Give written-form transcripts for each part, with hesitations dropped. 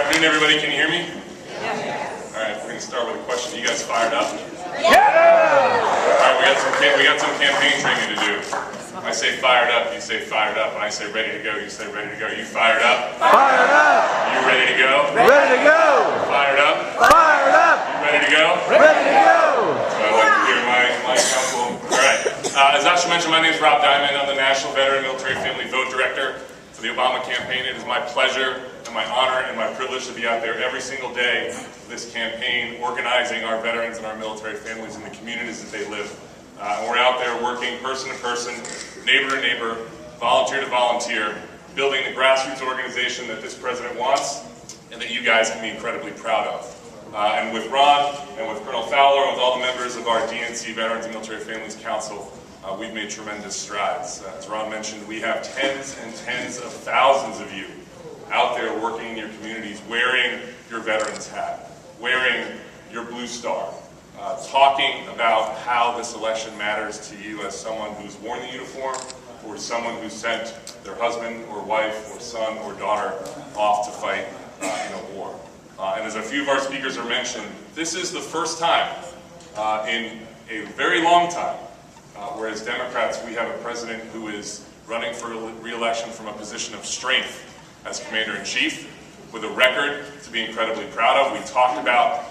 afternoon, everybody. Can you hear me? Yeah. All right, we're going to start with a question. You guys fired up? Yeah! All right, we got some campaign training to do. I say fired up, you say fired up. When I say ready to go, you say ready to go. You fired up? Fired up! You ready to go? Ready to go! Fired up? Fired up! You ready to go? Ready to go! I like to hear my counsel. All right. As Asha mentioned, my name is Rob Diamond. I'm the National Veteran Military Family Vote Director for the Obama campaign. It is my pleasure and my honor and my privilege to be out there every single day of this campaign, organizing our veterans and our military families in the communities that they live. We're out there working person to person, neighbor to neighbor, volunteer to volunteer, building the grassroots organization that this president wants and that you guys can be incredibly proud of. And with Ron and with Colonel Fowler and with all the members of our DNC Veterans and Military Families Council, we've made tremendous strides. As Ron mentioned, we have tens and tens of thousands of you out there working in your communities, wearing your veterans hat, wearing your blue star, talking about how this election matters to you as someone who's worn the uniform or someone who sent their husband or wife or son or daughter off to fight in a war. And as a few of our speakers are mentioned, this is the first time in a very long time where as Democrats we have a president who is running for re-election from a position of strength as Commander-in-Chief with a record to be incredibly proud of. We talked about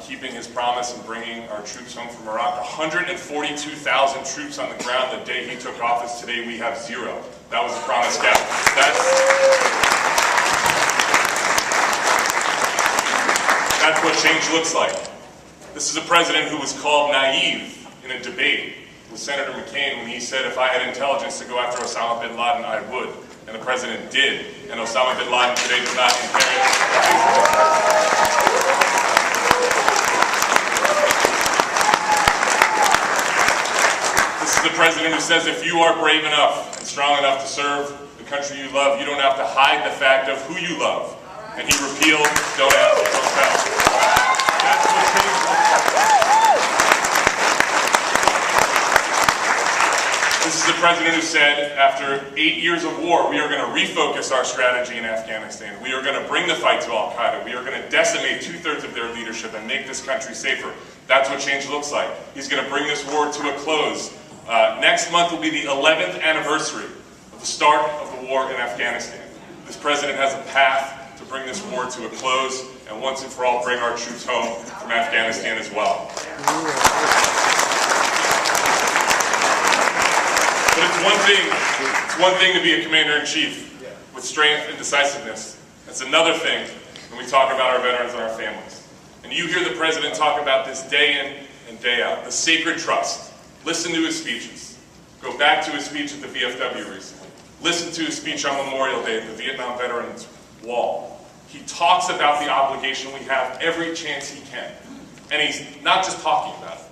keeping his promise and bringing our troops home from Iraq. 142,000 troops on the ground the day he took office. Today we have 0. That was a promise kept. That's what change looks like. This is a president who was called naive in a debate with Senator McCain when he said if I had intelligence to go after Osama bin Laden, I would. And the president did. And Osama bin Laden today does not inherit. This is the president who says if you are brave enough and strong enough to serve the country you love, you don't have to hide the fact of who you love. And he repealed Don't Ask, Don't Tell. That's what change looks like. This is the president who said, after 8 years of war, we are going to refocus our strategy in Afghanistan. We are going to bring the fight to Al-Qaeda. We are going to decimate 2/3 of their leadership and make this country safer. That's what change looks like. He's going to bring this war to a close. Next month will be the 11th anniversary of the start of the war in Afghanistan. This president has a path to bring this war to a close and once and for all bring our troops home from Afghanistan as well. But it's one thing to be a commander-in-chief with strength and decisiveness. It's another thing when we talk about our veterans and our families. And you hear the president talk about this day in and day out, the sacred trust. Listen to his speeches. Go back to his speech at the VFW recently. Listen to his speech on Memorial Day at the Vietnam Veterans Wall. He talks about the obligation we have every chance he can. And he's not just talking about it.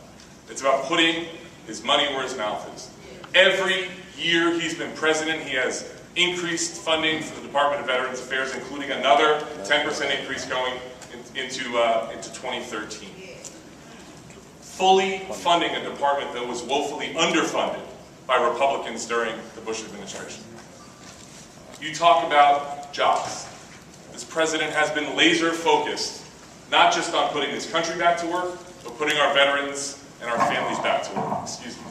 It's about putting his money where his mouth is. Every year he's been president, he has increased funding for the Department of Veterans Affairs, including another 10% increase going into 2013. Fully funding a department that was woefully underfunded by Republicans during the Bush administration. You talk about jobs. This president has been laser focused, not just on putting this country back to work, but putting our veterans and our families back to work. Excuse me.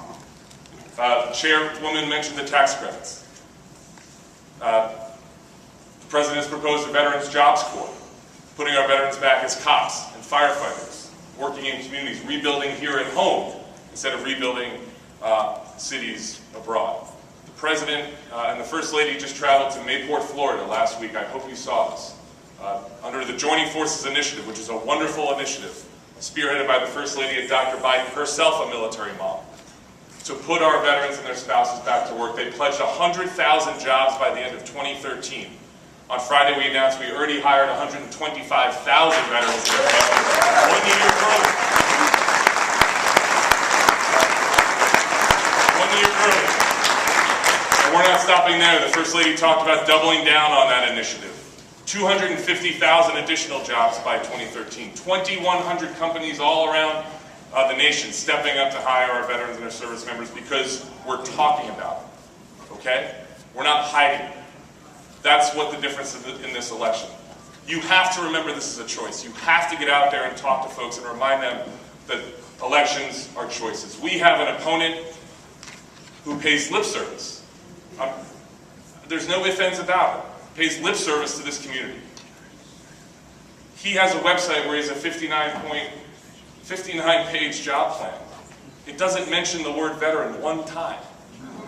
The chairwoman mentioned the tax credits. The president has proposed a Veterans Jobs Corps, putting our veterans back as cops and firefighters, working in communities, rebuilding here at home instead of rebuilding cities abroad. The president and the First Lady just traveled to Mayport, Florida last week. I hope you saw this. Under the Joining Forces Initiative, which is a wonderful initiative, spearheaded by the First Lady and Dr. Biden, herself a military mom, to put our veterans and their spouses back to work. They pledged 100,000 jobs by the end of 2013. On Friday, we announced we already hired 125,000 veterans and their families 1 year early. 1 year early. And we're not stopping there. The First Lady talked about doubling down on that initiative. 250,000 additional jobs by 2013. 2,100 companies all around the nation stepping up to hire our veterans and our service members because we're talking about it, okay? We're not hiding it. That's what the difference is in this election. You have to remember this is a choice. You have to get out there and talk to folks and remind them that elections are choices. We have an opponent who pays lip service. There's no ifs, ands about it. Pays lip service to this community. He has a website where he has a 59-page job plan. It doesn't mention the word veteran one time.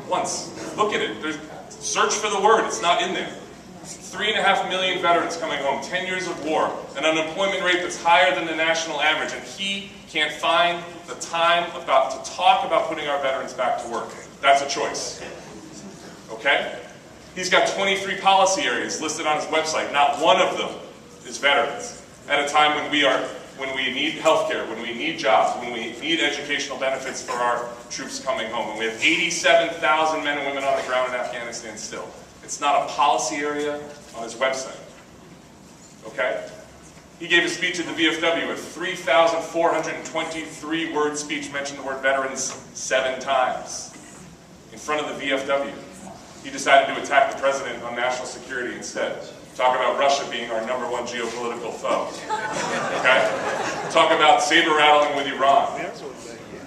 Once. Look at it. Search for the word. It's not in there. 3.5 million veterans coming home, 10 years of war, an unemployment rate that's higher than the national average, and he can't find the time to talk about putting our veterans back to work. That's a choice. Okay? He's got 23 policy areas listed on his website. Not one of them is veterans. At a time when we need health care, when we need jobs, when we need educational benefits for our troops coming home, and we have 87,000 men and women on the ground in Afghanistan still. It's not a policy area on his website. Okay? He gave a speech at the VFW, a 3,423-word speech, mentioned the word veterans 7 times in front of the VFW. He decided to attack the president on national security instead. Talk about Russia being our #1 geopolitical foe. Okay? Talk about saber rattling with Iran.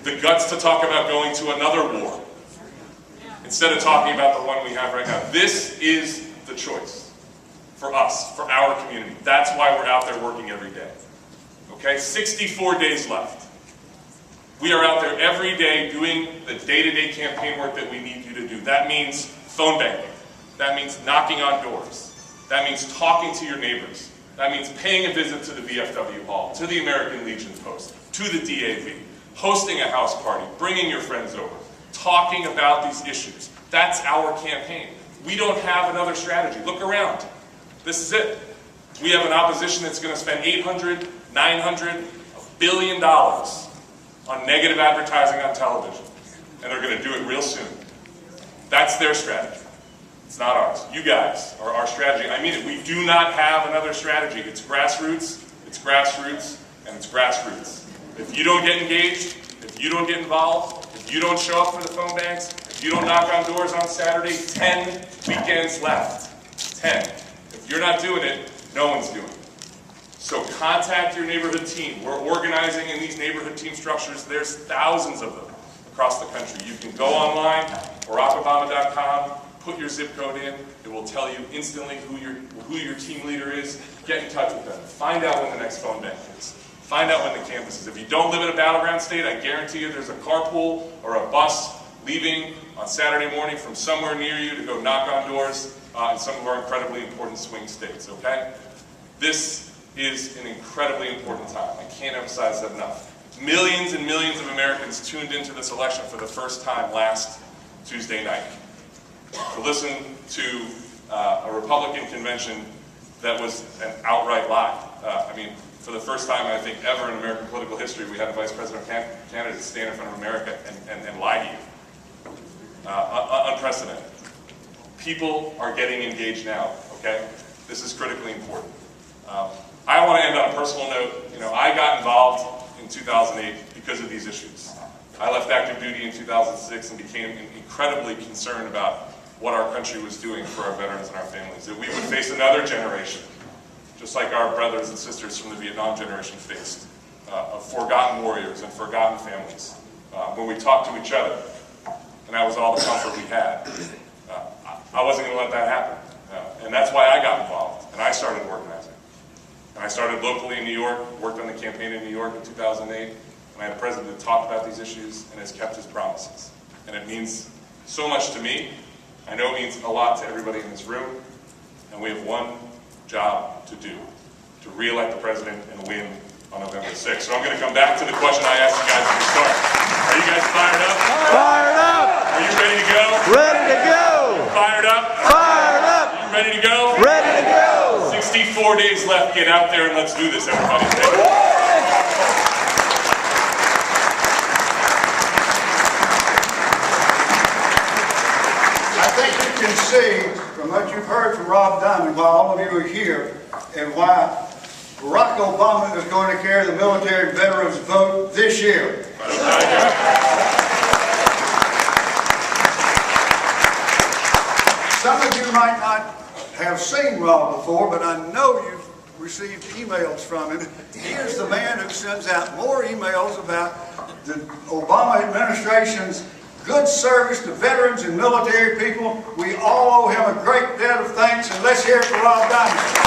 The guts to talk about going to another war instead of talking about the one we have right now. This is the choice for us, for our community. That's why we're out there working every day. Okay? 64 days left. We are out there every day doing the day-to-day campaign work that we need you to do. That means phone banking. That means knocking on doors. That means talking to your neighbors. That means paying a visit to the VFW Hall, to the American Legion Post, to the DAV, hosting a house party, bringing your friends over, talking about these issues. That's our campaign. We don't have another strategy. Look around. This is it. We have an opposition that's going to spend $800, $900, $1 billion on negative advertising on television. And they're going to do it real soon. That's their strategy. It's not ours. You guys are our strategy. I mean it. We do not have another strategy. It's grassroots, and it's grassroots. If you don't get engaged, if you don't get involved, if you don't show up for the phone banks, if you don't knock on doors on Saturday, 10 weekends left. 10. If you're not doing it, no one's doing it. So contact your neighborhood team. We're organizing in these neighborhood team structures. There's thousands of them across the country. You can go online, BarackObama.com, put your zip code in. It will tell you instantly who your team leader is. Get in touch with them. Find out when the next phone bank is. Find out when the campus is. If you don't live in a battleground state, I guarantee you there's a carpool or a bus leaving on Saturday morning from somewhere near you to go knock on doors in some of our incredibly important swing states, okay? This is an incredibly important time. I can't emphasize that enough. Millions and millions of Americans tuned into this election for the first time last Tuesday night to listen to a Republican convention that was an outright lie. I mean, for the first time, I think, ever in American political history, we had a vice president candidate stand in front of America and lie to you. Unprecedented. People are getting engaged now, okay? This is critically important. I want to end on a personal note. You know, I got involved in 2008 because of these issues. I left active duty in 2006 and became incredibly concerned about what our country was doing for our veterans and our families. That we would face another generation, just like our brothers and sisters from the Vietnam generation faced, of forgotten warriors and forgotten families, when we talked to each other, and that was all the comfort we had. I wasn't going to let that happen, and that's why I got involved, and I started organizing. And I started locally in New York, worked on the campaign in New York in 2008, and I had a president that talked about these issues and has kept his promises. And it means so much to me. I know it means a lot to everybody in this room, and we have one job to do, to re-elect the president and win on November 6th. So I'm going to come back to the question I asked you guys at the start. Are you guys fired up? Fired up! Are you ready to go? Ready to go! Fired up? Fired up! You ready to go? Ready to go! 64 days left. Get out there and let's do this, everybody. I think you can see from what you've heard from Rob Diamond, why all of you are here, and why Barack Obama is going to carry the military veterans vote this year. Some of you might not have seen Rob before, but I know you've received emails from him. He is the man who sends out more emails about the Obama administration's good service to veterans and military people. We all owe him a great debt of thanks, and let's hear it for Rob Diamond.